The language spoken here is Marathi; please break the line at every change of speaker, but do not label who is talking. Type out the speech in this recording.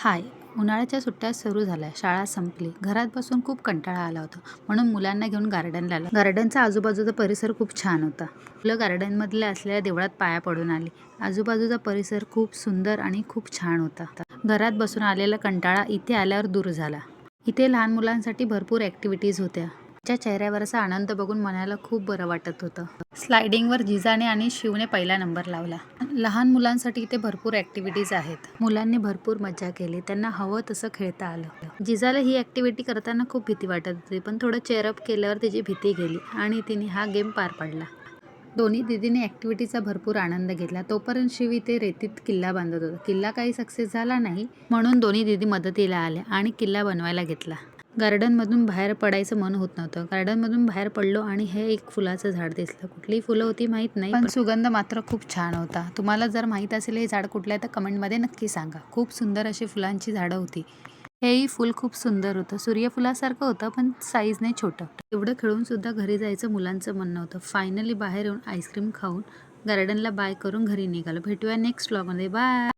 हाय. उन्हाळ्याच्या सुट्ट्या सुरू झाल्या, शाळा संपली. घरात बसून खूप कंटाळा आला होता. म्हणून मुलांना घेऊन गार्डनला आलो. गार्डनचा आजूबाजूचा परिसर खूप छान होता. मुलं गार्डनमधल्या असलेल्या देवळात पाया पडून आली. आजूबाजूचा परिसर खूप सुंदर आणि खूप छान होता. घरात बसून आलेला कंटाळा इथे आल्यावर दूर झाला. इथे लहान मुलांसाठी भरपूर ॲक्टिव्हिटीज होत्या. त्यांच्या चेहऱ्यावरचा आनंद बघून मनाला खूप बरं वाटत होतं. स्लायडिंगवर जिजाने आणि शिवने पहिला नंबर लावला. लहान मुलांसाठी इथे भरपूर ॲक्टिव्हिटीज आहेत. मुलांनी भरपूर मजा केली. त्यांना हवं तसं खेळता आलं. जिजाला ही ॲक्टिव्हिटी करताना खूप भीती वाटत होती, पण थोडं चेअरअप केल्यावर तिची भीती गेली आणि तिने हा गेम पार पाडला. दोन्ही दीदीने ॲक्टिव्हिटीचा भरपूर आनंद घेतला. तोपर्यंत शिव इथे रेतीत किल्ला बांधत होता. किल्ला काही सक्सेस झाला नाही, म्हणून दोन्ही दीदी मदतीला आल्या आणि किल्ला बनवायला घेतला. गार्डनमधून बाहेर पडायचं मन होत नव्हतं. गार्डनमधून बाहेर पडलो आणि हे एक फुलाचं झाड दिसलं. कुठली फुलं होती माहीत नाही, पण सुगंध मात्र खूप छान होता. तुम्हाला जर माहीत असेल हे झाड कुठलं आहे तर कमेंटमध्ये नक्की सांगा. खूप सुंदर अशी फुलांची झाडं होती. हेही फूल खूप सुंदर होतं. सूर्यफुलासारखं होतं, पण साईजने छोटं. एवढं खेळून सुद्धा घरी जायचं मुलांचं मन नव्हतं. फायनली बाहेर येऊन आईस्क्रीम खाऊन गार्डनला बाय करून घरी निघालो. भेटूया नेक्स्ट व्लॉगमध्ये. बाय.